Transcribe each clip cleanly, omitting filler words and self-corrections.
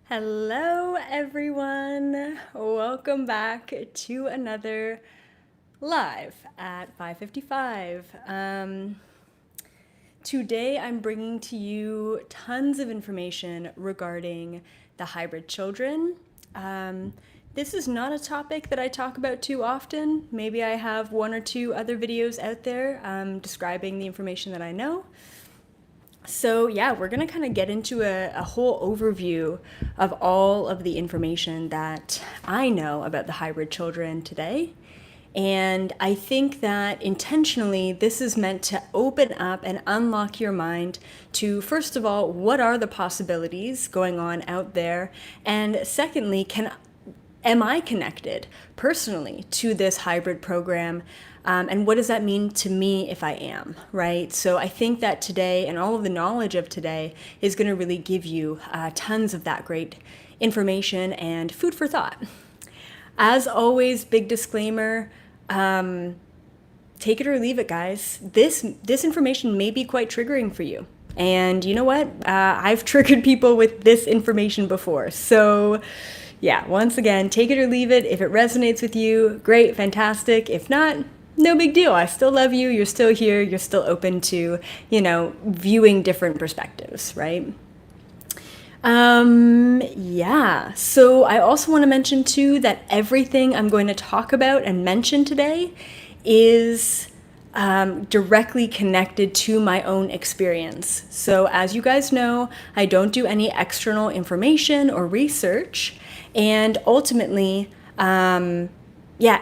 Hello, everyone. Welcome back to another live at 5:55. Today, I'm bringing to you tons of information regarding the hybrid children. This is not a topic that I talk about too often. Maybe I have one or two other videos out there describing the information that I know. So yeah, we're gonna kind of get into a whole overview of all of the information that I know about the hybrid children today. And I think that intentionally, this is meant to open up and unlock your mind to, first of all, what are the possibilities going on out there? And secondly, am I connected personally to this hybrid program? And what does that mean to me if I am, right? So I think that today and all of the knowledge of today is going to really give you tons of that great information and food for thought. As always, big disclaimer, take it or leave it, guys. This information may be quite triggering for you. And you know what? I've triggered people with this information before. So yeah, once again, take it or leave it. If it resonates with you, great, fantastic. If not, no big deal. I still love you. You're still here. You're still open to, viewing different perspectives, right? Yeah. So I also want to mention too that everything I'm going to talk about and mention today is directly connected to my own experience. So as you guys know, I don't do any external information or research. And ultimately,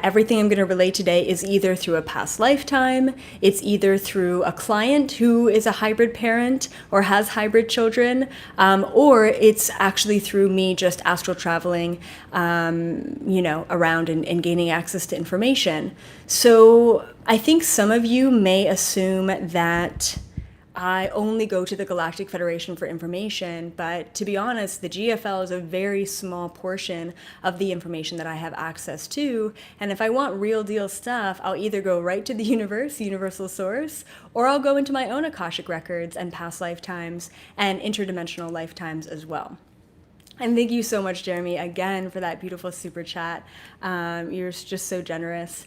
everything I'm going to relate today is either through a past lifetime, it's either through a client who is a hybrid parent or has hybrid children, or it's actually through me just astral traveling, around and gaining access to information. So I think some of you may assume that I only go to the Galactic Federation for information, but to be honest, the GFL is a very small portion of the information that I have access to. And if I want real deal stuff, I'll either go right to the universe, universal source, or I'll go into my own Akashic records and past lifetimes and interdimensional lifetimes as well. And thank you so much, Jeremy, again, for that beautiful super chat. You're just so generous.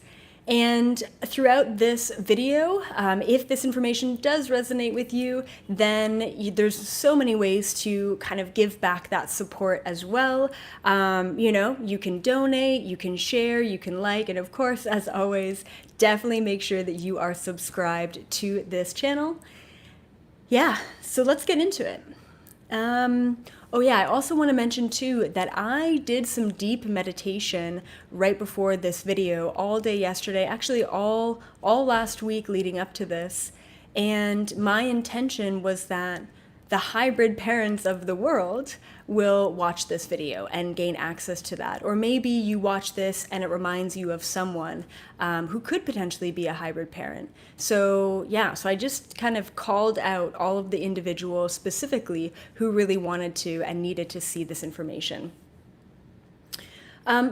And throughout this video, if this information does resonate with you, then there's so many ways to kind of give back that support as well. You can donate, you can share, you can like, and of course, as always, definitely make sure that you are subscribed to this channel. Yeah, so let's get into it. I also want to mention too that I did some deep meditation right before this video, all day yesterday, actually all last week leading up to this. And my intention was that the hybrid parents of the world will watch this video and gain access to that. Or maybe you watch this and it reminds you of someone who could potentially be a hybrid parent. So I just kind of called out all of the individuals specifically who really wanted to and needed to see this information.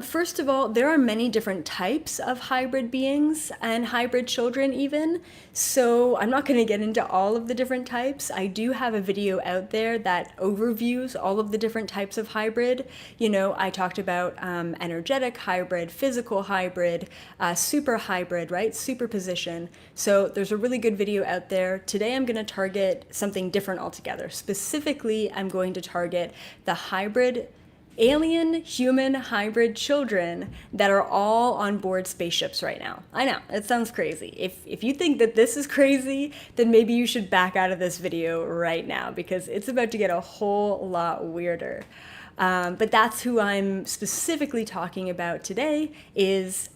First of all, there are many different types of hybrid beings and hybrid children even. So I'm not going to get into all of the different types. I do have a video out there that overviews all of the different types of hybrid. I talked about energetic hybrid, physical hybrid, super hybrid, right? Superposition. So there's a really good video out there. Today I'm going to target something different altogether. Specifically, I'm going to target the hybrid alien human hybrid children that are all on board spaceships right now. I know, it sounds crazy. If you think that this is crazy, then maybe you should back out of this video right now because it's about to get a whole lot weirder. But that's who I'm specifically talking about today is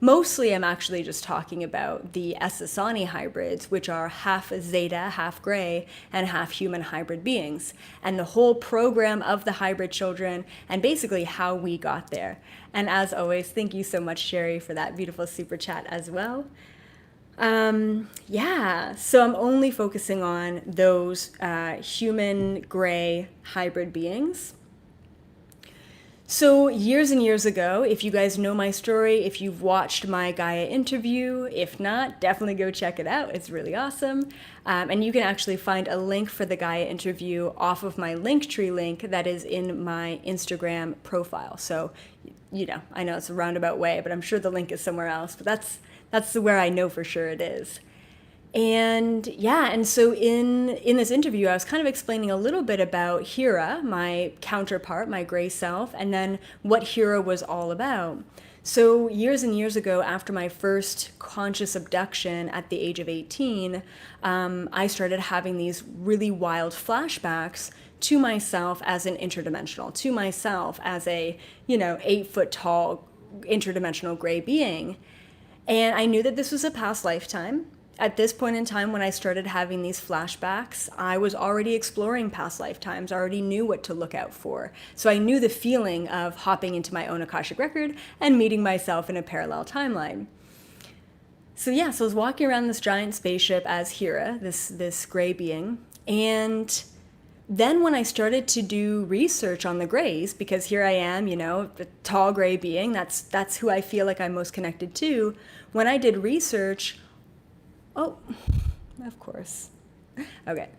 mostly I'm actually just talking about the Essassani hybrids, which are half Zeta, half Gray, and half human hybrid beings, and the whole program of the hybrid children, and basically how we got there. And as always, thank you so much, Sherry, for that beautiful super chat as well. So I'm only focusing on those human Gray hybrid beings. So, years and years ago, if you guys know my story, if you've watched my Gaia interview, if not, definitely go check it out. It's really awesome. And you can actually find a link for the Gaia interview off of my Linktree link that is in my Instagram profile. So, I know it's a roundabout way, but I'm sure the link is somewhere else. But that's where I know for sure it is. And yeah, and so in this interview, I was kind of explaining a little bit about Hira, my counterpart, my gray self, and then what Hira was all about. So years and years ago, after my first conscious abduction at the age of 18, I started having these really wild flashbacks to myself as an interdimensional, to myself as a, 8-foot tall interdimensional gray being. And I knew that this was a past lifetime. At this point in time, when I started having these flashbacks, I was already exploring past lifetimes. I already knew what to look out for. So I knew the feeling of hopping into my own Akashic record and meeting myself in a parallel timeline. So I was walking around this giant spaceship as Hira, this gray being. And then when I started to do research on the grays, because here I am, the tall gray being, that's who I feel like I'm most connected to. When I did research, oh, of course. Okay.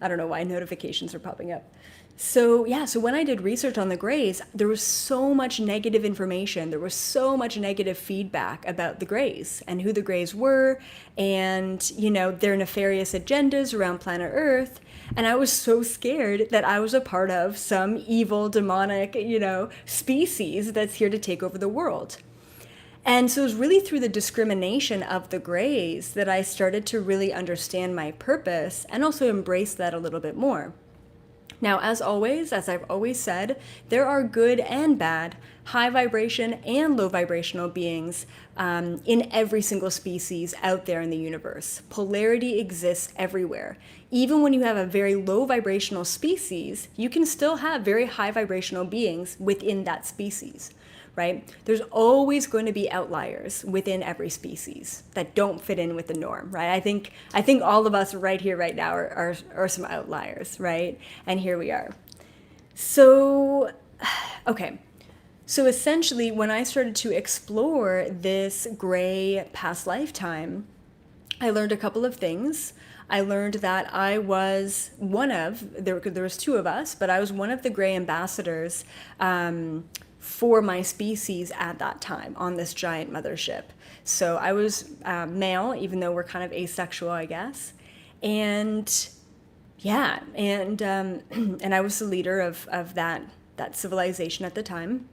I don't know why notifications are popping up. So when I did research on the grays, there was so much negative information. There was so much negative feedback about the grays and who the grays were and, their nefarious agendas around planet Earth. And I was so scared that I was a part of some evil, demonic, species that's here to take over the world. And so it was really through the discrimination of the grays that I started to really understand my purpose and also embrace that a little bit more. Now, as always, as I've always said, there are good and bad, high vibration and low vibrational beings in every single species out there in the universe. Polarity exists everywhere. Even when you have a very low vibrational species, you can still have very high vibrational beings within that species. Right? There's always going to be outliers within every species that don't fit in with the norm, right? I think all of us right here, right now are some outliers, right? And here we are. So, okay. So essentially, when I started to explore this gray past lifetime, I learned a couple of things. I learned that I was there was two of us, but I was one of the gray ambassadors for my species at that time on this giant mothership. So I was male, even though we're kind of asexual, I guess. And and I was the leader of that civilization at the time.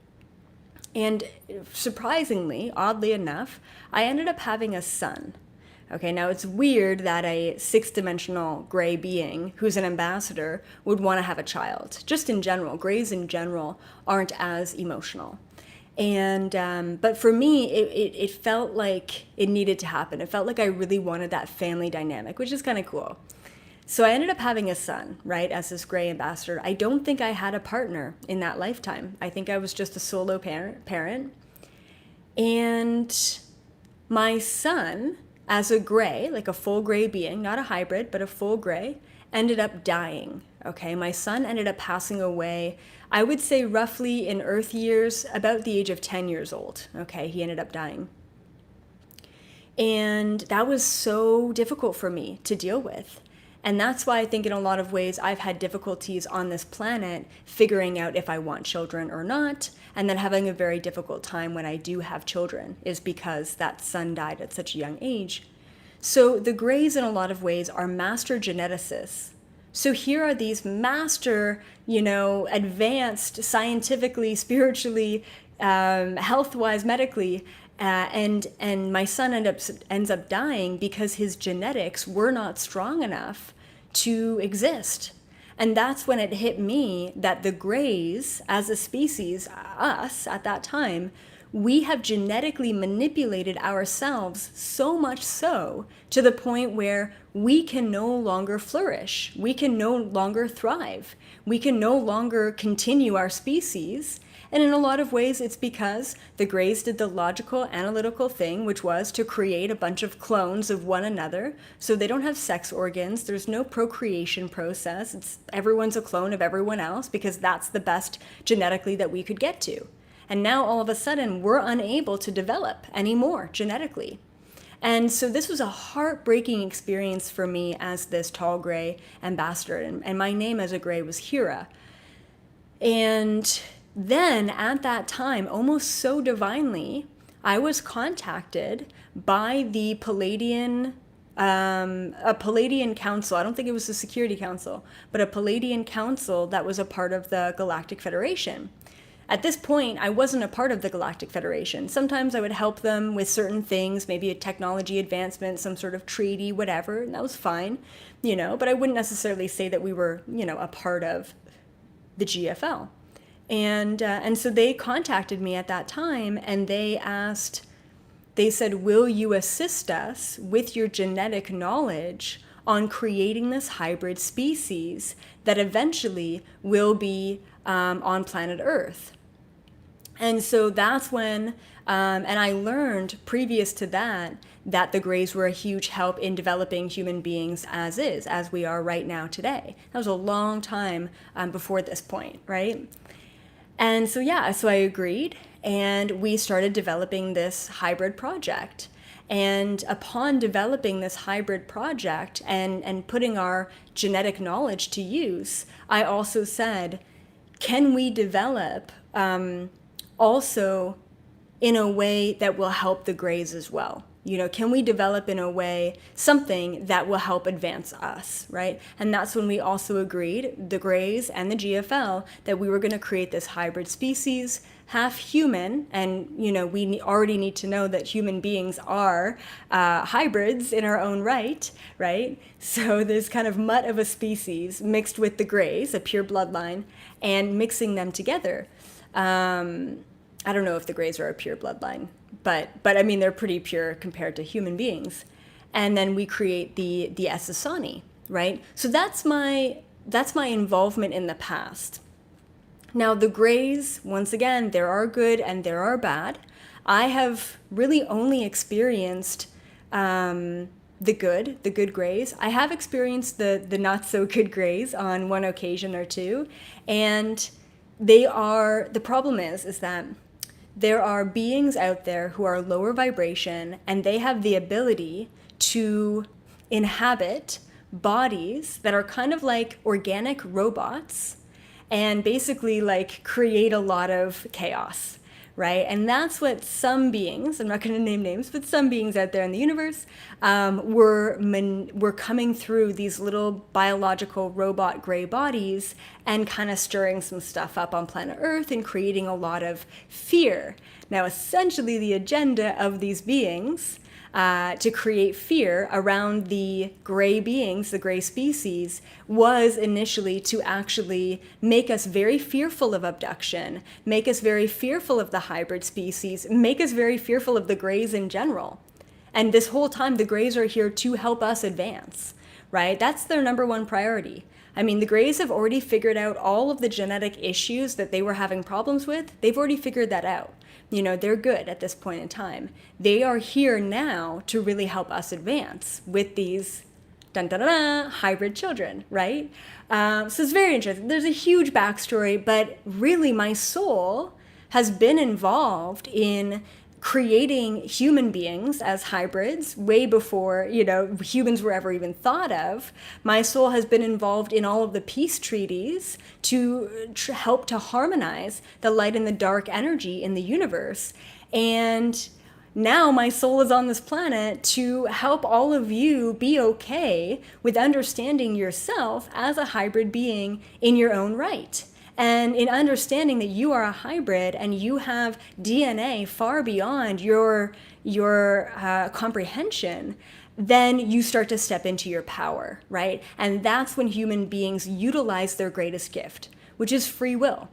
And surprisingly, oddly enough, I ended up having a son. Okay, now it's weird that a 6-dimensional gray being who's an ambassador would want to have a child. Just in general, grays in general aren't as emotional. And but for me, it felt like it needed to happen. It felt like I really wanted that family dynamic, which is kind of cool. So I ended up having a son, right, as this gray ambassador. I don't think I had a partner in that lifetime. I think I was just a solo parent. And my son, as a gray, like a full gray being, not a hybrid, but a full gray, ended up dying. Okay, my son ended up passing away, I would say roughly in Earth years, about the age of 10 years old. Okay, he ended up dying. And that was so difficult for me to deal with. And that's why I think in a lot of ways I've had difficulties on this planet figuring out if I want children or not, and then having a very difficult time when I do have children is because that son died at such a young age. So the grays in a lot of ways are master geneticists. So here are these master, advanced scientifically, spiritually, health-wise, medically, and my son ends up dying because his genetics were not strong enough to exist. And that's when it hit me that the grays, as a species, us at that time, we have genetically manipulated ourselves so much so to the point where we can no longer flourish. We can no longer thrive. We can no longer continue our species. And in a lot of ways, it's because the Greys did the logical, analytical thing, which was to create a bunch of clones of one another. So they don't have sex organs. There's no procreation process. Everyone's a clone of everyone else because that's the best genetically that we could get to. And now all of a sudden, we're unable to develop anymore genetically. And so this was a heartbreaking experience for me as this tall Grey ambassador. And my name as a Grey was Hira. And then at that time, almost so divinely, I was contacted by the Palladian, a Palladian council. I don't think it was the Security Council, but a Palladian council that was a part of the Galactic Federation. At this point, I wasn't a part of the Galactic Federation. Sometimes I would help them with certain things, maybe a technology advancement, some sort of treaty, whatever, and that was fine, but I wouldn't necessarily say that we were, a part of the GFL. And so they contacted me at that time, and they said, will you assist us with your genetic knowledge on creating this hybrid species that eventually will be on planet Earth? And so that's when, and I learned previous to that the Greys were a huge help in developing human beings as we are right now today. That was a long time before this point, right? And so, so I agreed, and we started developing this hybrid project. And upon developing this hybrid project and putting our genetic knowledge to use, I also said, can we develop also in a way that will help the Greys as well? Can we develop in a way something that will help advance us, right? And that's when we also agreed, the Greys and the GFL, that we were going to create this hybrid species, half human, and we already need to know that human beings are hybrids in our own right? So there's kind of mutt of a species mixed with the Greys, a pure bloodline, and mixing them together. I don't know if the Greys are a pure bloodline, but I mean, they're pretty pure compared to human beings. And then we create the Essassani, right? So that's my involvement in the past. Now the Greys, once again, there are good and there are bad. I have really only experienced the good Greys. I have experienced the not so good Greys on one occasion or two, and the problem is that there are beings out there who are lower vibration, and they have the ability to inhabit bodies that are kind of like organic robots and basically like create a lot of chaos, right? And that's what some beings, I'm not going to name names, but some beings out there in the universe were coming through these little biological robot Grey bodies and kind of stirring some stuff up on planet Earth and creating a lot of fear. Now, essentially the agenda of these beings to create fear around the Grey beings, the Grey species, was initially to actually make us very fearful of abduction, make us very fearful of the hybrid species, make us very fearful of the Greys in general. And this whole time, the Greys are here to help us advance, right? That's their number one priority. I mean, the Greys have already figured out all of the genetic issues that they were having problems with. They've already figured that out. They're good at this point in time. They are here now to really help us advance with these hybrid children, right? So it's very interesting. There's a huge backstory, but really my soul has been involved in creating human beings as hybrids way before, humans were ever even thought of. My soul has been involved in all of the peace treaties to help to harmonize the light and the dark energy in the universe. And now my soul is on this planet to help all of you be okay with understanding yourself as a hybrid being in your own right. And in understanding that you are a hybrid and you have DNA far beyond your comprehension, then you start to step into your power, right? And that's when human beings utilize their greatest gift, which is free will.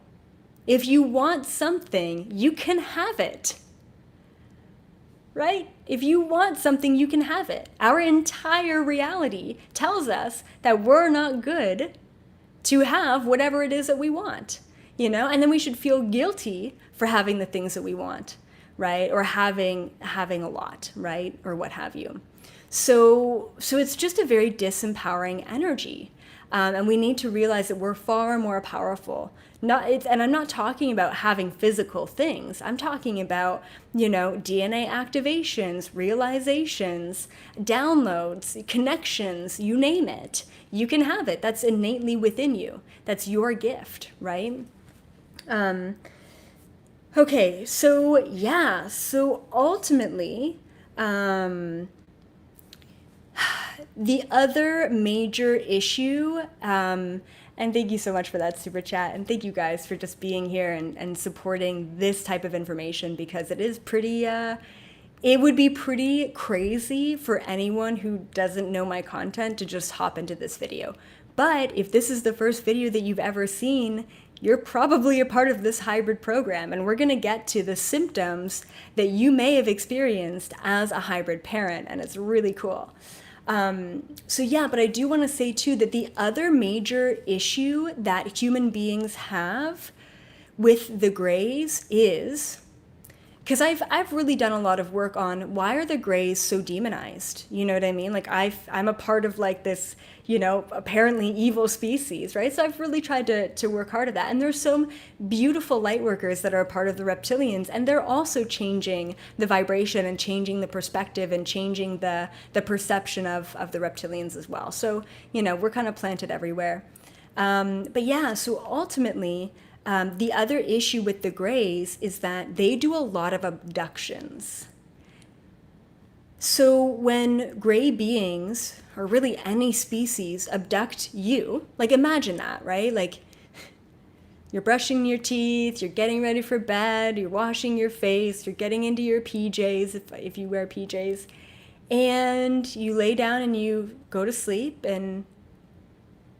If you want something, you can have it, right? If you want something, you can have it. Our entire reality tells us that we're not good to have whatever it is that we want. and then we should feel guilty for having the things that we want, right? Or having a lot, right? Or what have you. So it's just a very disempowering energy. And we need to realize that we're far more powerful. And I'm not talking about having physical things. I'm talking about, DNA activations, realizations, downloads, connections, you name it. You can have it. That's innately within you. That's your gift, right? Okay, so ultimately, the other major issue, and thank you so much for that super chat, and thank you guys for just being here and supporting this type of information, because it is pretty, it would be pretty crazy for anyone who doesn't know my content to just hop into this video. But if this is the first video that you've ever seen, you're probably a part of this hybrid program, and we're going to get to the symptoms that you may have experienced as a hybrid parent, and it's really cool. But I do want to say too that the other major issue that human beings have with the grays is, because I've really done a lot of work on why are the grays so demonized? You know what I mean? Like I'm a part of like this, apparently evil species, right? So I've really tried to work hard at that. And there's some beautiful light workers that are a part of the reptilians, and they're also changing the vibration and changing the perspective and changing the perception of the reptilians as well. So, we're kind of planted everywhere. So ultimately, the other issue with the grays is that they do a lot of abductions. So when gray beings, or really any species, abduct you, like imagine that, right? Like you're brushing your teeth, you're getting ready for bed, you're washing your face, you're getting into your PJs, if you wear PJs, and you lay down and you go to sleep, and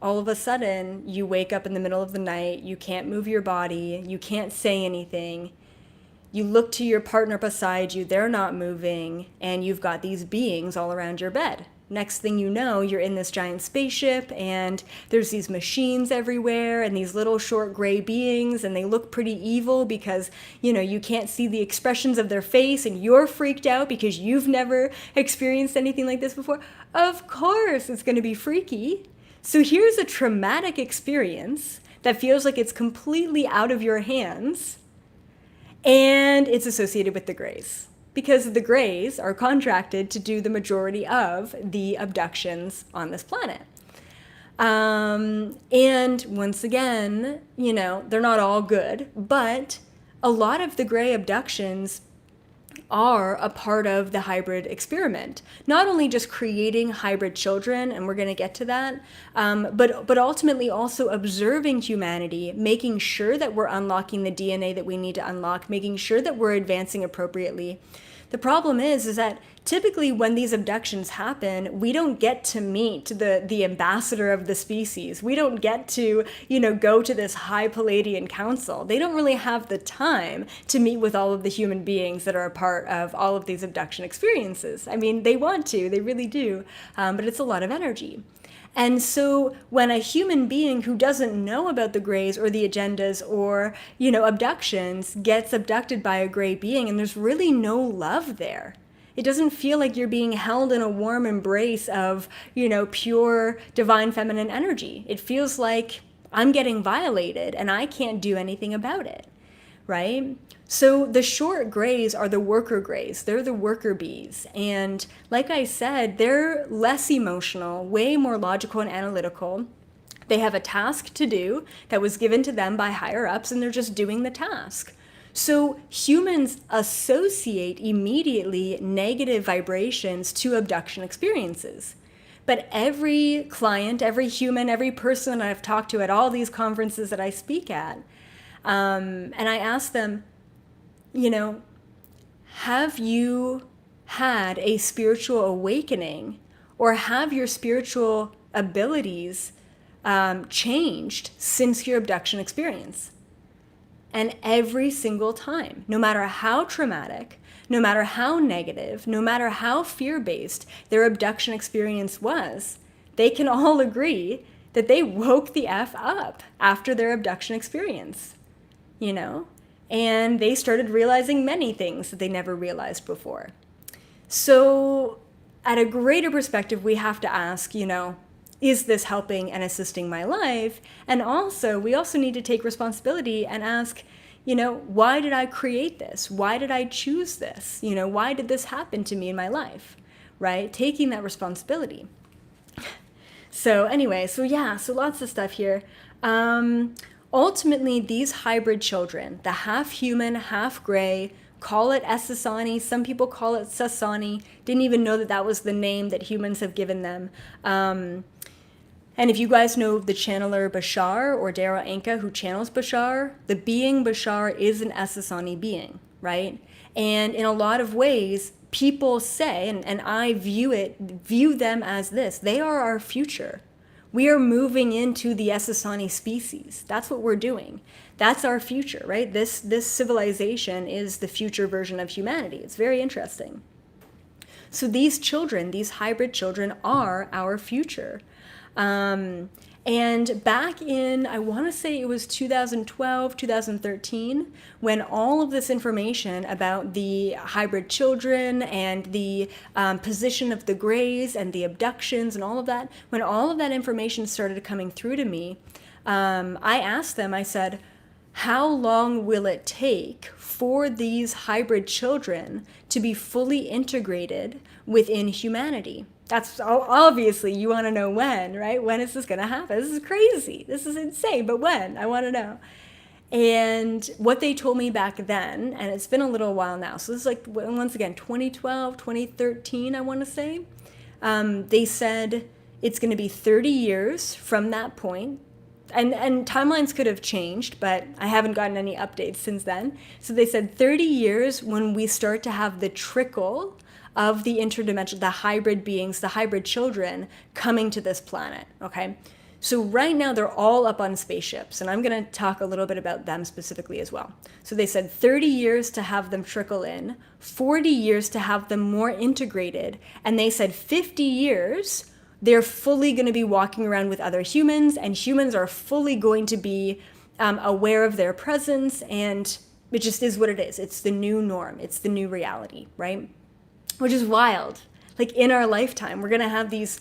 all of a sudden you wake up in the middle of the night, you can't move your body, you can't say anything, you look to your partner beside you, they're not moving, and you've got these beings all around your bed. Next thing you know, you're in this giant spaceship, and there's these machines everywhere, and these little short gray beings, and they look pretty evil because, you can't see the expressions of their face, and you're freaked out because you've never experienced anything like this before. Of course, it's going to be freaky. So here's a traumatic experience that feels like it's completely out of your hands, and it's associated with the grays, because the grays are contracted to do the majority of the abductions on this planet. And once again, they're not all good, but a lot of the gray abductions are a part of the hybrid experiment. Not only just creating hybrid children, and we're going to get to that, but ultimately also observing humanity, making sure that we're unlocking the DNA that we need to unlock, making sure that we're advancing appropriately. The problem is that typically when these abductions happen, we don't get to meet the ambassador of the species. We don't get to, go to this high Palladian council. They don't really have the time to meet with all of the human beings that are a part of all of these abduction experiences. I mean, they want to, they really do, but it's a lot of energy. And so when a human being who doesn't know about the grays or the agendas or, abductions gets abducted by a gray being, and there's really no love there. It doesn't feel like you're being held in a warm embrace of, pure divine feminine energy. It feels like I'm getting violated and I can't do anything about it, right? So the short grays are the worker grays. They're the worker bees. And like I said, they're less emotional, way more logical and analytical. They have a task to do that was given to them by higher ups, and they're just doing the task. So humans associate immediately negative vibrations to abduction experiences. But every client, every human, every person I've talked to at all these conferences that I speak at, and I ask them, have you had a spiritual awakening, or have your spiritual abilities changed since your abduction experience? And every single time, no matter how traumatic, no matter how negative, no matter how fear-based their abduction experience was, they can all agree that they woke the F up after their abduction experience. you know? And they started realizing many things that they never realized before. So at a greater perspective, we have to ask, is this helping and assisting my life? And also, we also need to take responsibility and ask, why did I create this? Why did I choose this? Why did this happen to me in my life? Right? Taking that responsibility. So anyway, so lots of stuff here. Ultimately, these hybrid children, the half human, half gray, call it Essassani, some people call it Sassani, didn't even know that was the name that humans have given them. And if you guys know the channeler Bashar or Dara Anka who channels Bashar, the being Bashar is an Essassani being, right? And in a lot of ways, people say, and I view them as this, they are our future. We are moving into the Essassani species. That's what we're doing. That's our future, right? This civilization is the future version of humanity. It's very interesting. So these children, these hybrid children, are our future. And back in, I want to say it was 2012, 2013, when all of this information about the hybrid children and the position of the Greys and the abductions and all of that, when all of that information started coming through to me, I asked them, I said, how long will it take for these hybrid children to be fully integrated within humanity? That's obviously, you want to know when, right? When is this going to happen? This is crazy. This is insane, but when? I want to know. And what they told me back then, and it's been a little while now, so this is like, once again, 2012, 2013, I want to say, they said it's going to be 30 years from that point. And timelines could have changed, but I haven't gotten any updates since then. So they said 30 years when we start to have the trickle of the interdimensional, the hybrid beings, the hybrid children coming to this planet, okay? So right now they're all up on spaceships, and I'm gonna talk a little bit about them specifically as well. So they said 30 years to have them trickle in, 40 years to have them more integrated, and they said 50 years, they're fully gonna be walking around with other humans, and humans are fully going to be aware of their presence, and it just is what it is. It's the new norm, it's the new reality, right? Which is wild. Like in our lifetime, we're gonna have these,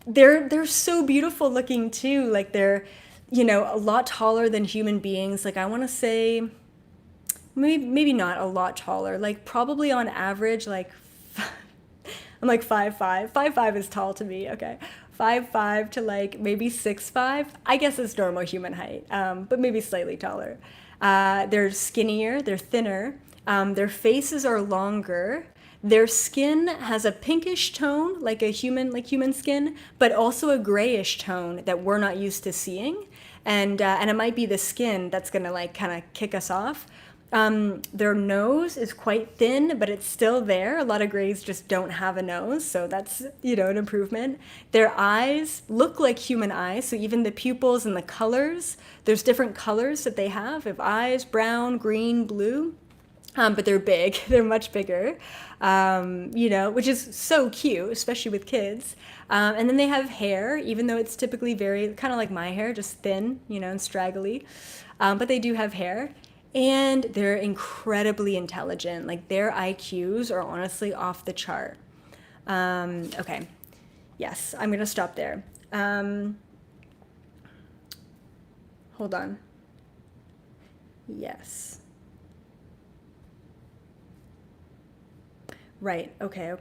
they're so beautiful looking too. Like they're, a lot taller than human beings. Like I wanna say, maybe not a lot taller, like probably on average, like, I'm like 5'5". 5'5" is tall to me, okay. 5'5" to like maybe 6'5". I guess it's normal human height, but maybe slightly taller. They're skinnier, they're thinner, their faces are longer. Their skin has a pinkish tone, like human skin, but also a grayish tone that we're not used to seeing. And it might be the skin that's gonna like kind of kick us off. Their nose is quite thin, but it's still there. A lot of Greys just don't have a nose, so that's, an improvement. Their eyes look like human eyes, so even the pupils and the colors, there's different colors that they have. They have eyes, brown, green, blue. But they're big, they're much bigger, which is so cute, especially with kids. And then they have hair, even though it's typically very, kind of like my hair, just thin, and straggly. But they do have hair. And they're incredibly intelligent. Like their IQs are honestly off the chart. Okay, yes, I'm gonna stop there. Hold on. Yes. Right, okay.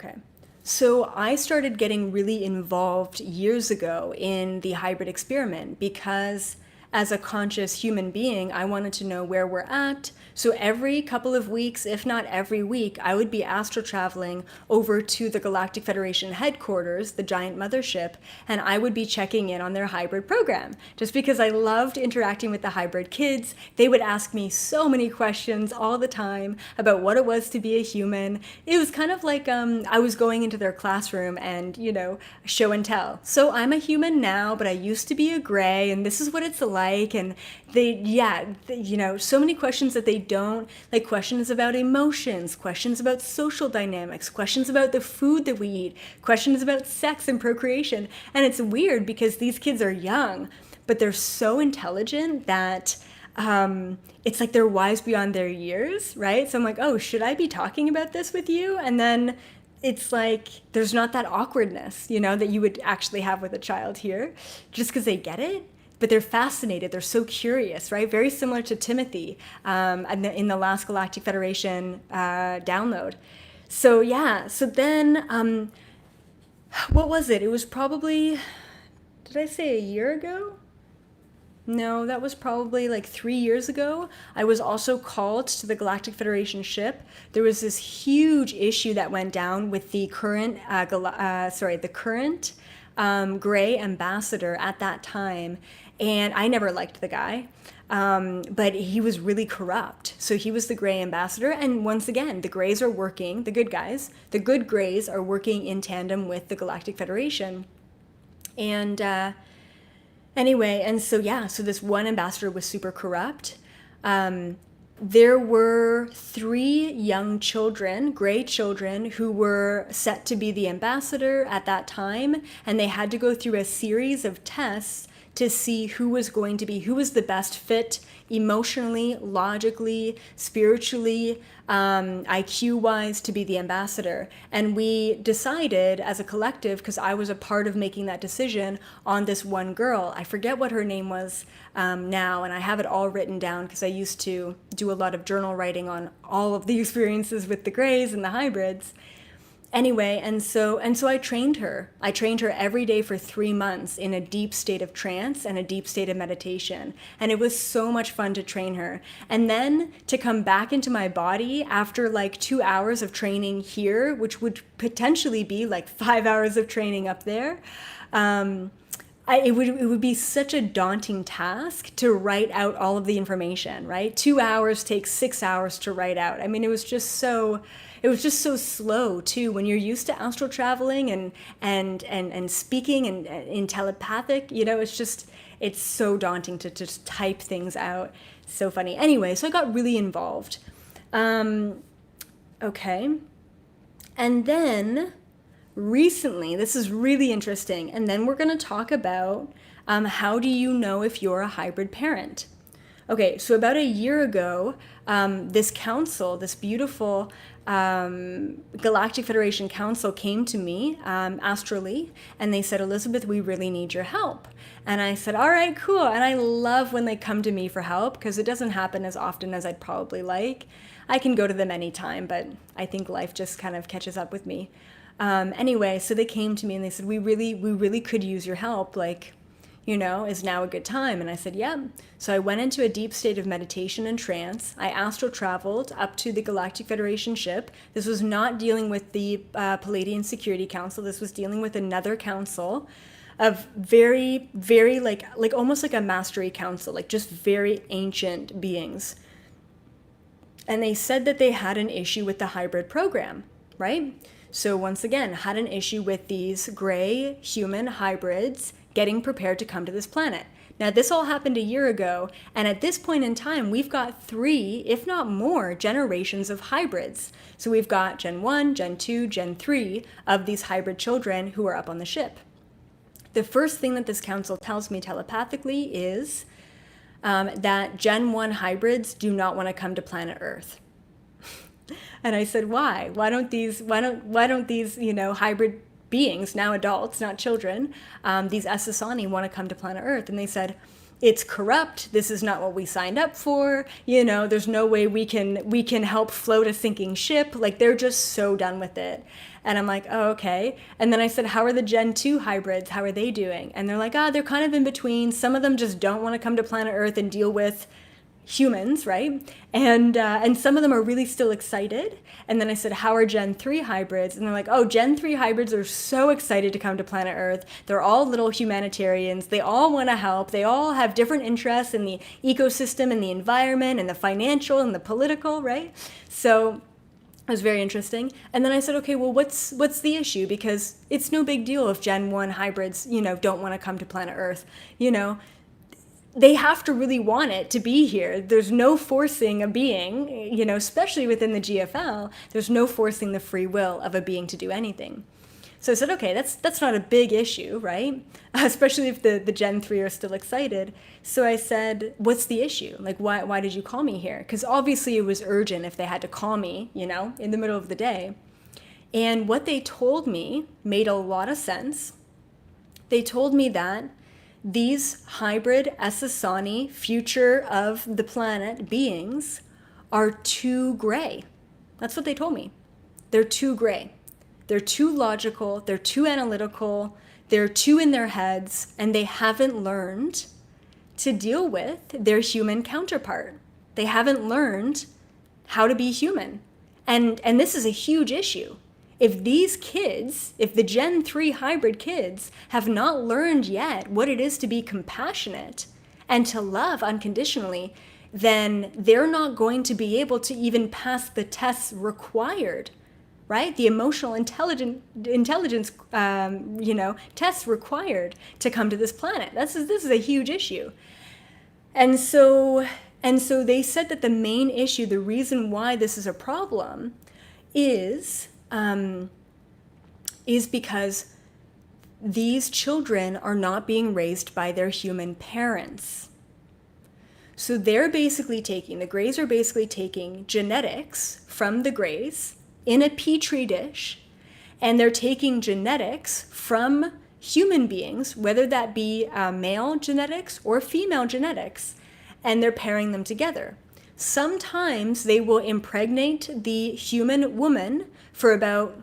So I started getting really involved years ago in the hybrid experiment because as a conscious human being, I wanted to know where we're at. So every couple of weeks, if not every week, I would be astral traveling over to the Galactic Federation headquarters, the giant mothership, and I would be checking in on their hybrid program. Just because I loved interacting with the hybrid kids, they would ask me so many questions all the time about what it was to be a human. It was kind of like I was going into their classroom and, show and tell. So I'm a human now, but I used to be a Grey, and this is what it's like. And so many questions that they don't, like questions about emotions, questions about social dynamics, questions about the food that we eat, questions about sex and procreation. And it's weird because these kids are young, but they're so intelligent that it's like they're wise beyond their years, right? So I'm like, oh, should I be talking about this with you? And then it's like there's not that awkwardness, that you would actually have with a child here, just because they get it. But they're fascinated. They're so curious, right? Very similar to Timothy in the last Galactic Federation download. So yeah. So then, what was it? It was probably, did I say a year ago? No, that was probably like 3 years ago. I was also called to the Galactic Federation ship. There was this huge issue that went down with the current, Gray ambassador at that time, and I never liked the guy. But he was really corrupt. So he was the Gray ambassador, and once again, the Greys are working. The good guys, the good Greys, are working in tandem with the Galactic Federation, and. Anyway, and so this one ambassador was super corrupt. There were 3 young children, Gray children, who were set to be the ambassador at that time, and they had to go through a series of tests to see who was the best fit emotionally, logically, spiritually, IQ-wise to be the ambassador. And we decided as a collective, because I was a part of making that decision, on this one girl. I forget what her name was now, and I have it all written down because I used to do a lot of journal writing on all of the experiences with the Greys and the hybrids. Anyway, and so I trained her. I trained her every day for 3 months in a deep state of trance and a deep state of meditation. And it was so much fun to train her. And then to come back into my body after like 2 hours of training here, which would potentially be like 5 hours of training up there, it would be such a daunting task to write out all of the information, right? 2 hours takes 6 hours to write out. I mean, it was just so slow too. When you're used to astral traveling and speaking and in telepathic, it's so daunting to just type things out. So funny. Anyway, so I got really involved. Okay. And then recently, this is really interesting. And then we're going to talk about how do you know if you're a hybrid parent? Okay, so about a year ago, this council, this beautiful Galactic Federation Council came to me astrally, and they said, Elizabeth, we really need your help. And I said, all right, cool. And I love when they come to me for help because it doesn't happen as often as I'd probably like. I can go to them anytime, but I think life just kind of catches up with me. Anyway, so they came to me and they said, we really could use your help. Like, is now a good time? And I said, yeah. So I went into a deep state of meditation and trance. I astral traveled up to the Galactic Federation ship. This was not dealing with the Palladian Security Council. This was dealing with another council of very, very like almost like a mastery council, like just very ancient beings. And they said that they had an issue with the hybrid program, right? So once again, had an issue with these Gray human hybrids getting prepared to come to this planet. Now, this all happened a year ago, and at this point in time, we've got 3, if not more, generations of hybrids. So we've got Gen 1, Gen 2, Gen 3 of these hybrid children who are up on the ship. The first thing that this council tells me telepathically is that Gen 1 hybrids do not want to come to planet Earth. And I said, why? Why don't these hybrid beings, now adults, not children, these Essassani want to come to planet Earth? And they said, it's corrupt. This is not what we signed up for. There's no way we can help float a sinking ship. Like, they're just so done with it. And I'm like, oh, okay. And then I said, how are the Gen 2 hybrids? How are they doing? And they're like, they're kind of in between. Some of them just don't want to come to planet Earth and deal with humans, right? And some of them are really still excited. And then I said, how are Gen 3 hybrids? And they're like, oh, Gen 3 hybrids are so excited to come to planet Earth. They're all little humanitarians. They all want to help. They all have different interests in the ecosystem and the environment and the financial and the political, right? So it was very interesting. And then I said, okay, well, what's the issue? Because it's no big deal if Gen 1 hybrids, don't want to come to planet Earth. They have to really want it to be here. There's no forcing a being, especially within the GFL, there's no forcing the free will of a being to do anything. So I said, okay, that's not a big issue, right? Especially if the Gen 3 are still excited. So I said, what's the issue? Like, why did you call me here? Because obviously it was urgent if they had to call me, in the middle of the day. And what they told me made a lot of sense. They told me that these hybrid Essassani, future of the planet beings, are too gray. That's what they told me. They're too gray. They're too logical. They're too analytical. They're too in their heads, and they haven't learned to deal with their human counterpart. They haven't learned how to be human. And this is a huge issue. If these kids, if the Gen 3 hybrid kids have not learned yet what it is to be compassionate and to love unconditionally, then they're not going to be able to even pass the tests required, right? The emotional intelligence, tests required to come to this planet. This is a huge issue. And so they said that the main issue, the reason why this is a problem is because these children are not being raised by their human parents. So they're basically the Greys are basically taking genetics from the Greys in a petri dish, and they're taking genetics from human beings, whether that be male genetics or female genetics, and they're pairing them together. Sometimes they will impregnate the human woman for about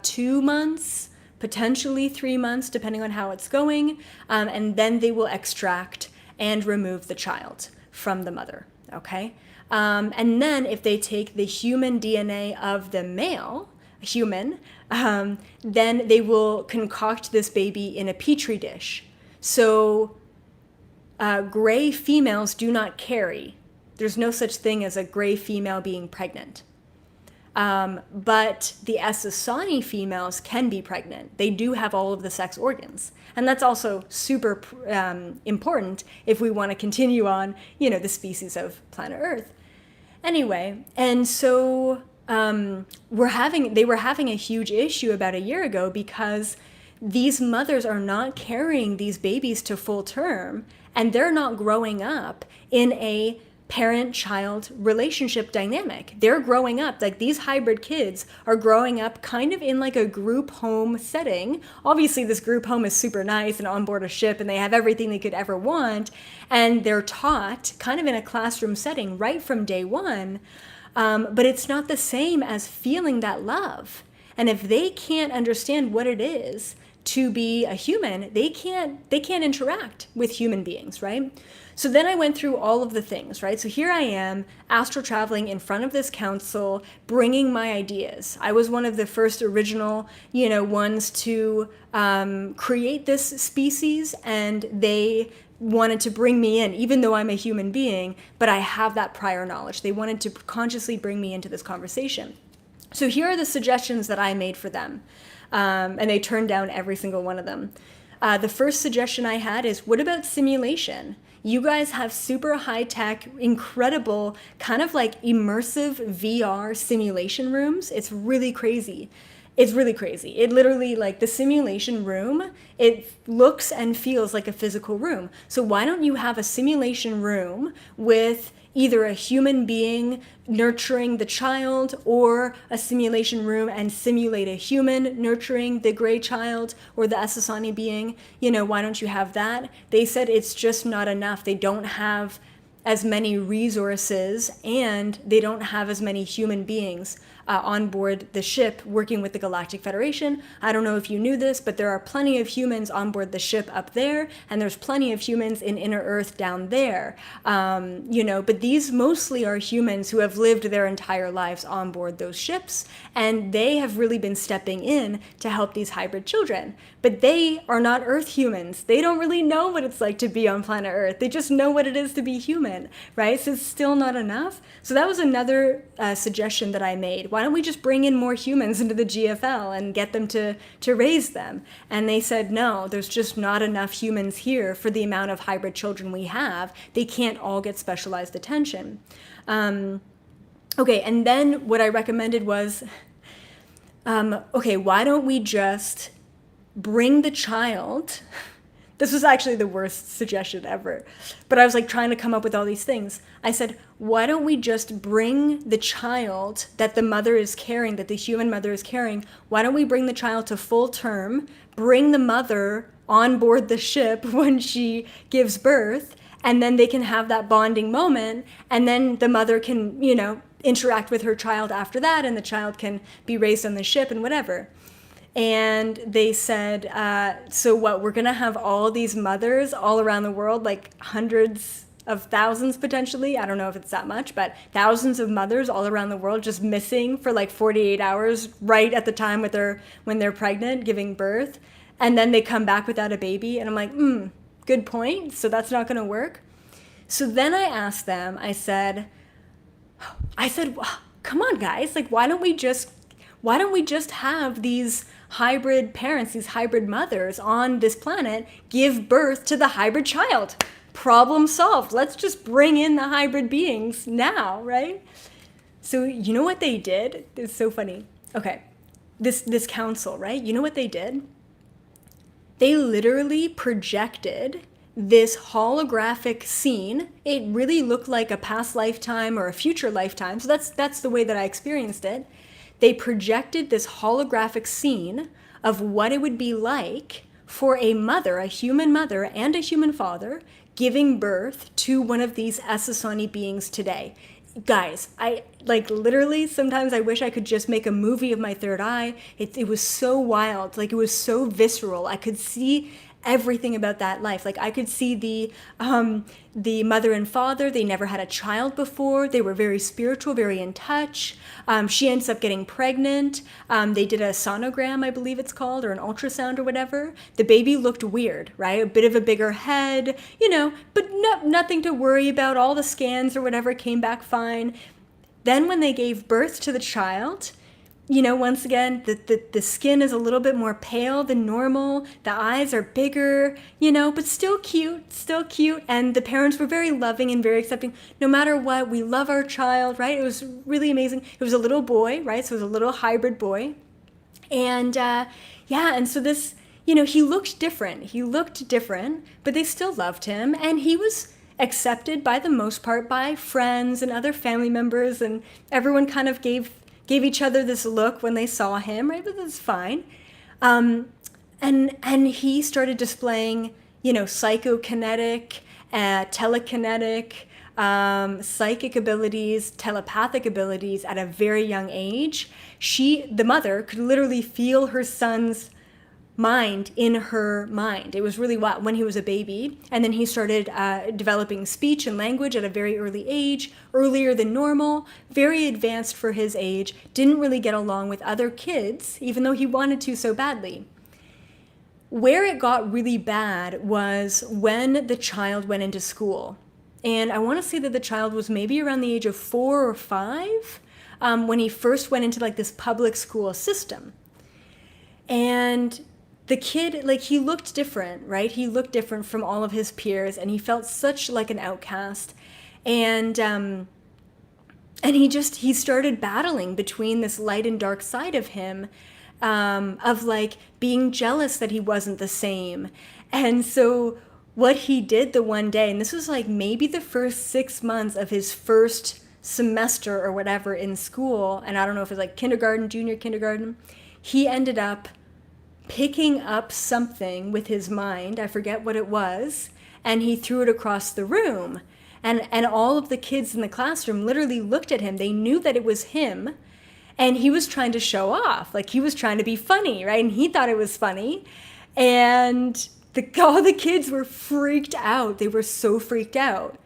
2 months, potentially 3 months, depending on how it's going, and then they will extract and remove the child from the mother, okay? And then if they take the human DNA of the male human, then they will concoct this baby in a petri dish. So gray females do not carry. There's no such thing as a gray female being pregnant. But the Essassani females can be pregnant. They do have all of the sex organs. And that's also super important if we want to continue on, the species of planet Earth. Anyway, and so they were having a huge issue about a year ago because these mothers are not carrying these babies to full term, and they're not growing up in a parent-child relationship dynamic. They're growing up, like these hybrid kids are growing up kind of in like a group home setting. Obviously this group home is super nice and on board a ship and they have everything they could ever want, and they're taught kind of in a classroom setting right from day one, but it's not the same as feeling that love. And if they can't understand what it is to be a human, they can't interact with human beings, right? So then I went through all of the things, right? So here I am, astral traveling in front of this council, bringing my ideas. I was one of the first original, ones to create this species, and they wanted to bring me in, even though I'm a human being, but I have that prior knowledge. They wanted to consciously bring me into this conversation. So here are the suggestions that I made for them. And they turned down every single one of them. The first suggestion I had is, what about simulation? You guys have super high-tech, incredible, kind of like immersive VR simulation rooms. It's really crazy. It's really crazy. It literally, like the simulation room, it looks and feels like a physical room. So why don't you have a simulation room with either a human being nurturing the child, or a simulation room and simulate a human nurturing the gray child or the Essassani being? Why don't you have that? They said it's just not enough. They don't have as many resources, and they don't have as many human beings on board the ship working with the Galactic Federation. I don't know if you knew this, but there are plenty of humans on board the ship up there, and there's plenty of humans in Inner Earth down there. But these mostly are humans who have lived their entire lives on board those ships, and they have really been stepping in to help these hybrid children. But they are not Earth humans. They don't really know what it's like to be on planet Earth. They just know what it is to be human, right? So it's still not enough. So that was another suggestion that I made. Why don't we just bring in more humans into the GFL and get them to raise them? And they said, no, there's just not enough humans here for the amount of hybrid children we have. They can't all get specialized attention. Okay, and then what I recommended was, okay, why don't we just bring the child? This was actually the worst suggestion ever. But I was like trying to come up with all these things. I said, why don't we just bring the child that the mother is carrying, that the human mother is carrying, why don't we bring the child to full term, bring the mother on board the ship when she gives birth, and then they can have that bonding moment, and then the mother can, interact with her child after that, and the child can be raised on the ship and whatever. And they said, so what, we're going to have all these mothers all around the world, like hundreds of thousands potentially, I don't know if it's that much, but thousands of mothers all around the world just missing for like 48 hours right at the time when they're pregnant, giving birth, and then they come back without a baby. And I'm like, good point. So that's not going to work. So then I asked them, I said, come on, guys, like, why don't we just have these hybrid parents, these hybrid mothers on this planet give birth to the hybrid child? Problem solved. Let's just bring in the hybrid beings now, right? So you know what they did? It's so funny. Okay, this council, right? You know what they did? They literally projected this holographic scene. It really looked like a past lifetime or a future lifetime. So that's the way that I experienced it. They projected this holographic scene of what it would be like for a mother, a human mother and a human father, giving birth to one of these Essassani beings today. Guys, I like literally sometimes I wish I could just make a movie of my third eye. It was so wild, like it was so visceral. I could see everything about that life. Like I could see the mother and father. They never had a child before. They were very spiritual, very in touch. She ends up getting pregnant. They did a sonogram, I believe it's called, or an ultrasound or whatever. The baby looked weird, right? A bit of a bigger head, but nothing to worry about. All the scans or whatever came back fine. Then when they gave birth to the child, once again, the skin is a little bit more pale than normal. The eyes are bigger, but still cute. And the parents were very loving and very accepting. No matter what, we love our child, right? It was really amazing. It was a little boy, right? So it was a little hybrid boy. And and so this, he looked different, but they still loved him. And he was accepted by the most part by friends and other family members. And everyone kind of gave each other this look when they saw him, right? But that's fine. And he started displaying, psychokinetic, telekinetic, psychic abilities, telepathic abilities at a very young age. The mother, could literally feel her son's mind in her mind. It was really wild when he was a baby. And then he started developing speech and language at a very early age, earlier than normal, very advanced for his age, didn't really get along with other kids, even though he wanted to so badly. Where it got really bad was when the child went into school. And I want to say that the child was maybe around the age of 4 or 5 when he first went into like this public school system. And the kid, like, he looked different, right? He looked different from all of his peers, and he felt such like an outcast. And he started battling between this light and dark side of him, of like being jealous that he wasn't the same. And so what he did the one day, and this was like maybe the first 6 months of his first semester or whatever in school, and I don't know if it was like kindergarten, junior kindergarten, he ended up picking up something with his mind, I forget what it was, and he threw it across the room. And all of the kids in the classroom literally looked at him. They knew that it was him, and he was trying to show off. Like, he was trying to be funny, right? And he thought it was funny. And all the kids were freaked out. They were so freaked out.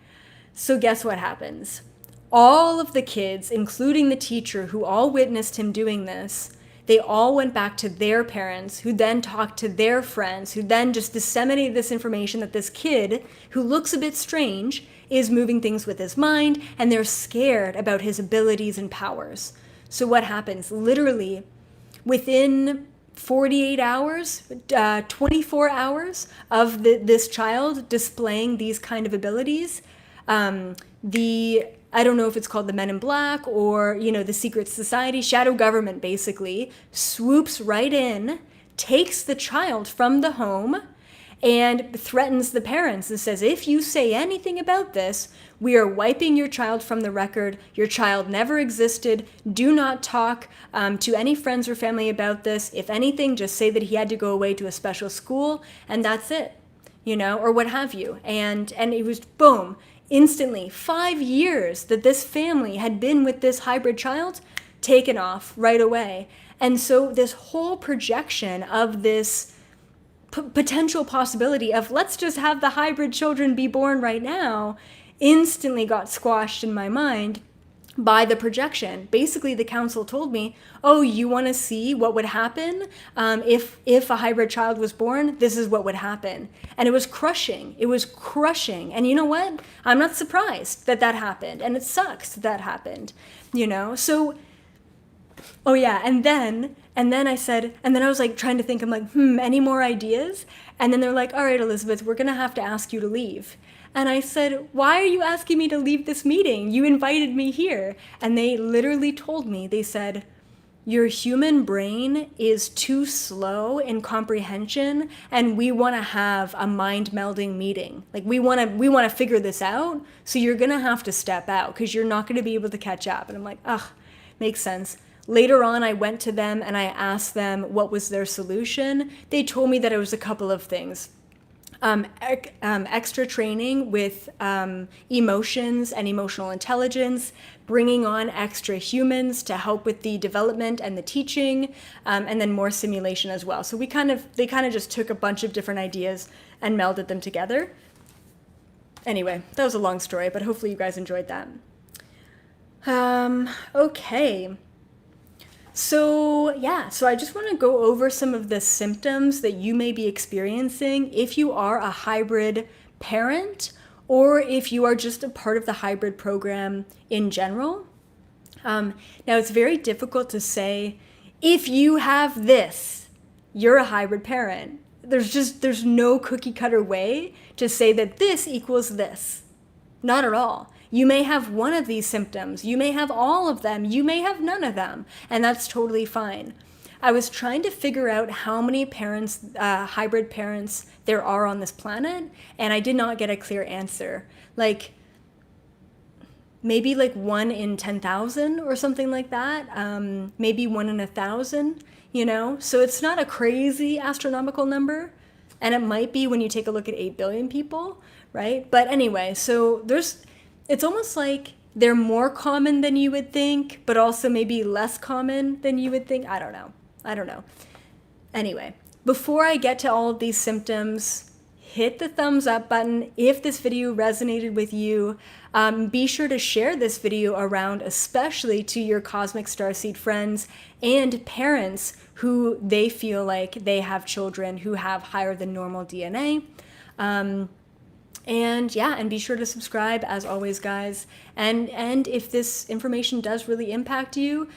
So guess what happens? All of the kids, including the teacher who all witnessed him doing this, they all went back to their parents, who then talked to their friends, who then just disseminated this information that this kid, who looks a bit strange, is moving things with his mind, and they're scared about his abilities and powers. So what happens? Literally, within 48 hours, 24 hours of this child displaying these kind of abilities, I don't know if it's called the Men in Black or, the secret society, shadow government basically, swoops right in, takes the child from the home, and threatens the parents and says, if you say anything about this, we are wiping your child from the record. Your child never existed. Do not talk to any friends or family about this. If anything, just say that he had to go away to a special school, and that's it, or what have you. And it was boom, instantly, 5 years that this family had been with this hybrid child, taken off right away. And so this whole projection of this potential possibility of let's just have the hybrid children be born right now instantly got squashed in my mind by the projection. Basically, the council told me, oh, you want to see what would happen if a hybrid child was born? This is what would happen. And it was crushing. It was crushing. And you know what? I'm not surprised that happened. And it sucks that happened, So, oh yeah, and then I was like trying to think, I'm like, any more ideas? And then they're like, all right, Elizabeth, we're going to have to ask you to leave. And I said, why are you asking me to leave this meeting? You invited me here. And they literally told me, they said, your human brain is too slow in comprehension, and we want to have a mind melding meeting. Like we want to figure this out. So you're going to have to step out because you're not going to be able to catch up. And I'm like, makes sense. Later on, I went to them and I asked them what was their solution. They told me that it was a couple of things. Extra training with emotions and emotional intelligence, bringing on extra humans to help with the development and the teaching, and then more simulation as well. So they kind of just took a bunch of different ideas and melded them together. Anyway, that was a long story, but hopefully you guys enjoyed that. Okay. So I just want to go over some of the symptoms that you may be experiencing if you are a hybrid parent or if you are just a part of the hybrid program in general. Now, it's very difficult to say, if you have this, you're a hybrid parent. There's no cookie cutter way to say that this equals this. Not at all. You may have one of these symptoms. You may have all of them. You may have none of them. And that's totally fine. I was trying to figure out how many parents, hybrid parents, there are on this planet, and I did not get a clear answer. Like, maybe like 1 in 10,000 or something like that. Maybe 1 in 1,000, So it's not a crazy astronomical number. And it might be when you take a look at 8 billion people, right? But anyway, so it's almost like they're more common than you would think, but also maybe less common than you would think. I don't know. Anyway, before I get to all of these symptoms, hit the thumbs up button if this video resonated with you. Be sure to share this video around, especially to your Cosmic Starseed friends and parents who they feel like they have children who have higher than normal DNA. And be sure to subscribe as always, guys. And if this information does really impact you,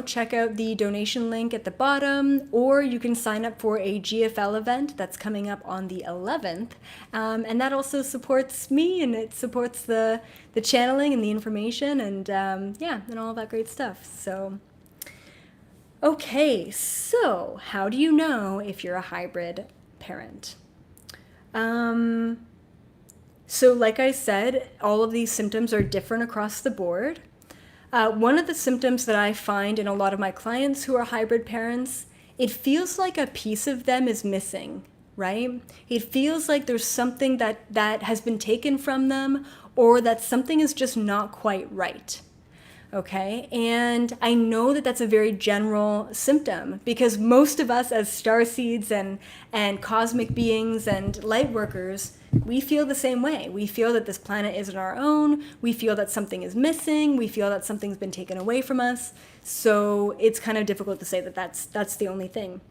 check out the donation link at the bottom, or you can sign up for a GFL event that's coming up on the 11th. And that also supports me, and it supports the channeling and the information and all that great stuff. So, okay, so how do you know if you're a hybrid parent? So like I said, all of these symptoms are different across the board. One of the symptoms that I find in a lot of my clients who are hybrid parents, it feels like a piece of them is missing, right? It feels like there's something that has been taken from them, or that something is just not quite right. Okay, and I know that that's a very general symptom because most of us as starseeds and cosmic beings and light workers, we feel the same way. We feel that this planet isn't our own. We feel that something is missing. We feel that something's been taken away from us. So it's kind of difficult to say that that's the only thing.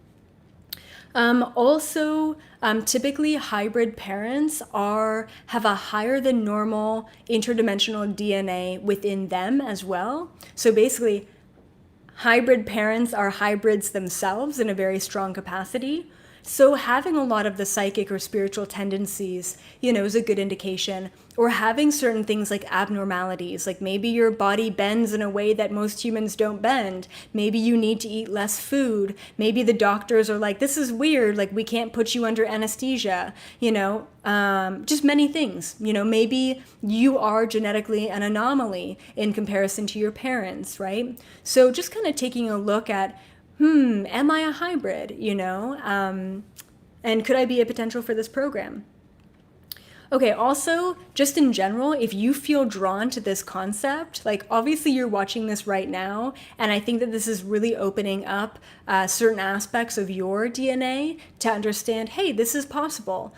Typically hybrid parents have a higher than normal interdimensional DNA within them as well. So basically, hybrid parents are hybrids themselves in a very strong capacity. So having a lot of the psychic or spiritual tendencies, is a good indication. Or having certain things like abnormalities, like maybe your body bends in a way that most humans don't bend. Maybe you need to eat less food. Maybe the doctors are like, this is weird, like we can't put you under anesthesia, just many things. Maybe you are genetically an anomaly in comparison to your parents, right? So just kind of taking a look at, am I a hybrid, and could I be a potential for this program? Okay, also, just in general, if you feel drawn to this concept, like obviously you're watching this right now, and I think that this is really opening up certain aspects of your DNA to understand, hey, this is possible,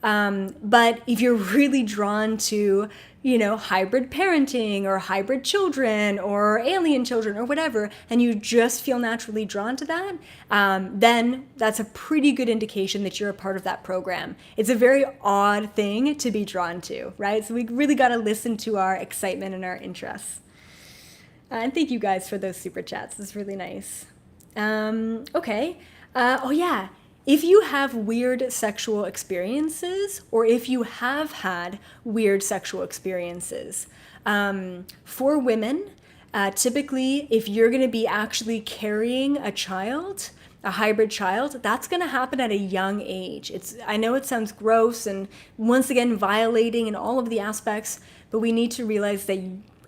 But if you're really drawn to, hybrid parenting or hybrid children or alien children or whatever, and you just feel naturally drawn to that, then that's a pretty good indication that you're a part of that program. It's a very odd thing to be drawn to, right? So we really got to listen to our excitement and our interests. And thank you guys for those super chats. It's really nice. Okay. Oh yeah. If you have weird sexual experiences, or if you have had weird sexual experiences, for women, typically, if you're going to be actually carrying a child, a hybrid child, that's going to happen at a young age. I know it sounds gross and once again violating in all of the aspects, but we need to realize that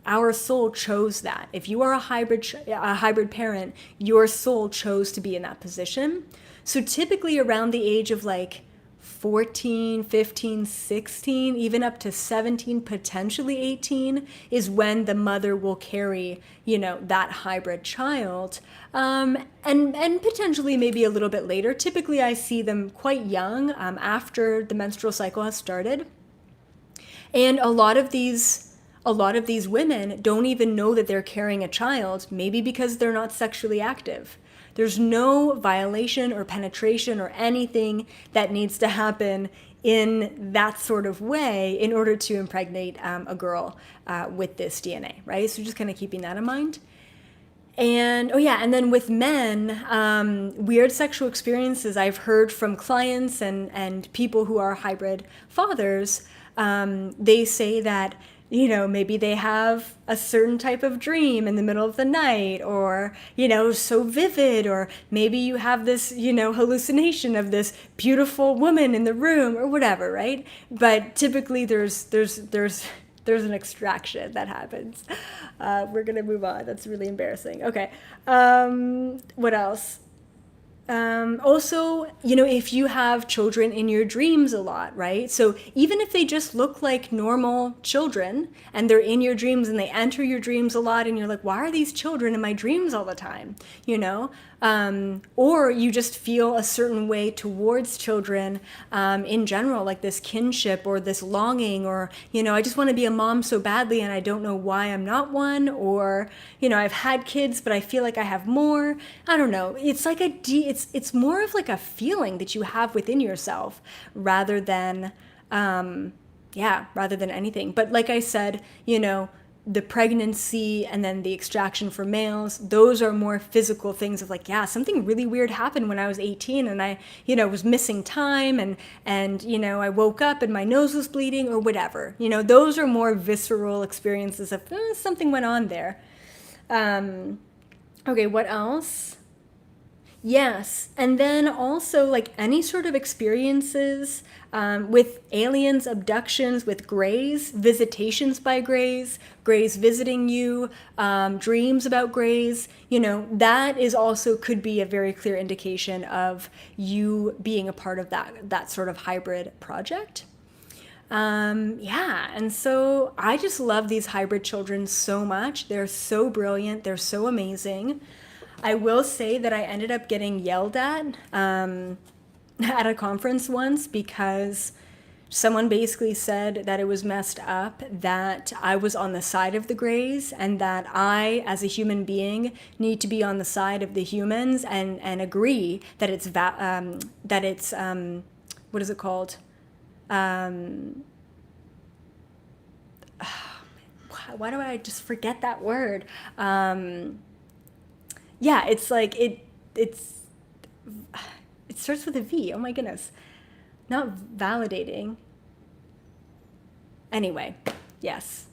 our soul chose that. If you are a hybrid parent, your soul chose to be in that position. So typically around the age of like 14, 15, 16, even up to 17, potentially 18, is when the mother will carry, that hybrid child. And potentially maybe a little bit later. Typically I see them quite young, after the menstrual cycle has started. And a lot of these women don't even know that they're carrying a child, maybe because they're not sexually active. There's no violation or penetration or anything that needs to happen in that sort of way in order to impregnate a girl with this DNA, right? So just kind of keeping that in mind. And and then with men, weird sexual experiences I've heard from clients and people who are hybrid fathers, they say that maybe they have a certain type of dream in the middle of the night, or, so vivid, or maybe you have this, hallucination of this beautiful woman in the room or whatever, right? But typically there's an extraction that happens. We're going to move on. That's really embarrassing. Okay. What else? Also, if you have children in your dreams a lot, right? So even if they just look like normal children and they're in your dreams and they enter your dreams a lot and you're like, why are these children in my dreams all the time? Or you just feel a certain way towards children in general, like this kinship or this longing, or, I just want to be a mom so badly and I don't know why I'm not one, or, I've had kids, but I feel like I have more. I don't know. It's like it's more of like a feeling that you have within yourself rather than anything. But like I said, the pregnancy and then the extraction for males, those are more physical things of like, something really weird happened when I was 18 and I, was missing time and I woke up and my nose was bleeding or whatever. Those are more visceral experiences of something went on there. Okay, what else? Yes, and then also like any sort of experiences with aliens, abductions, with greys, visitations by greys visiting you, dreams about greys, that is also could be a very clear indication of you being a part of that sort of hybrid project. And so I just love these hybrid children so much. They're so brilliant. They're so amazing. I will say that I ended up getting yelled at a conference once because someone basically said that it was messed up that I was on the side of the greys and that I, as a human being, need to be on the side of the humans and agree that it's what is it called? Why do I just forget that word? It's like it's It starts with a V. Oh my goodness. Not validating. Anyway, yes.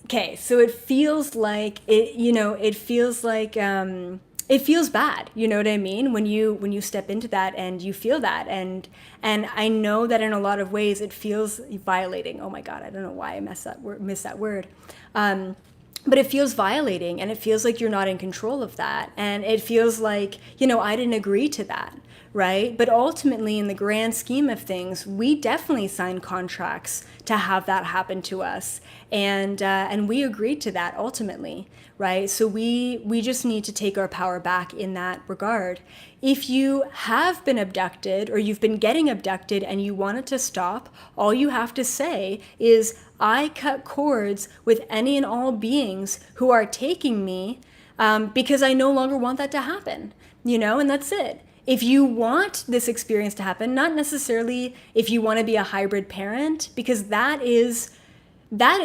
Okay, so it feels like it feels like it feels bad, you know what I mean? When you step into that and you feel that, and I know that in a lot of ways it feels violating. Oh my God, I don't know why I missed that word. But it feels violating, and it feels like you're not in control of that. And it feels like, I didn't agree to that, right? But ultimately, in the grand scheme of things, we definitely signed contracts to have that happen to us. And we agreed to that ultimately, right? So we just need to take our power back in that regard. If you have been abducted, or you've been getting abducted and you want it to stop, all you have to say is, I cut cords with any and all beings who are taking me because I no longer want that to happen, and that's it. If you want this experience to happen, not necessarily if you want to be a hybrid parent, because that is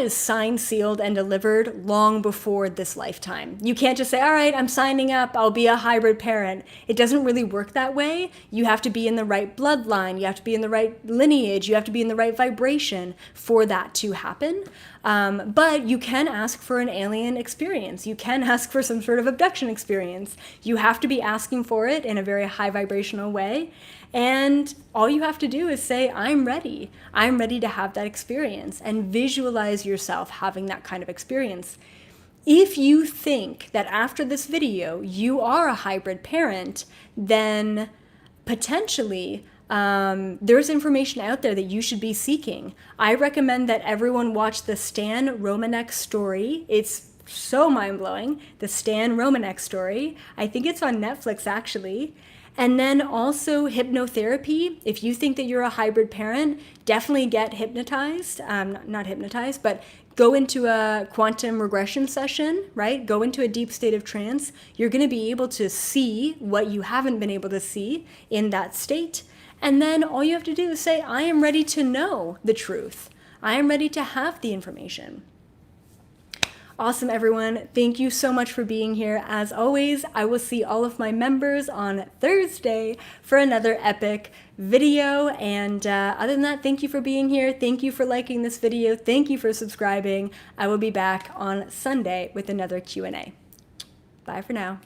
signed, sealed, and delivered long before this lifetime. You can't just say, all right, I'm signing up, I'll be a hybrid parent. It doesn't really work that way. You have to be in the right bloodline, you have to be in the right lineage, you have to be in the right vibration for that to happen. But you can ask for an alien experience. You can ask for some sort of abduction experience. You have to be asking for it in a very high vibrational way. And all you have to do is say, I'm ready. I'm ready to have that experience, and visualize yourself having that kind of experience. If you think that after this video you are a hybrid parent, then potentially there's information out there that you should be seeking. I recommend that everyone watch the Stan Romanek story. It's so mind-blowing, the Stan Romanek story. I think it's on Netflix, actually. And then also hypnotherapy. If you think that you're a hybrid parent, definitely get hypnotized. Not hypnotized, but go into a quantum regression session, right? Go into a deep state of trance. You're going to be able to see what you haven't been able to see in that state. And then all you have to do is say, I am ready to know the truth. I am ready to have the information. Awesome, everyone. Thank you so much for being here. As always, I will see all of my members on Thursday for another epic video. And other than that, thank you for being here. Thank you for liking this video. Thank you for subscribing. I will be back on Sunday with another Q&A. Bye for now.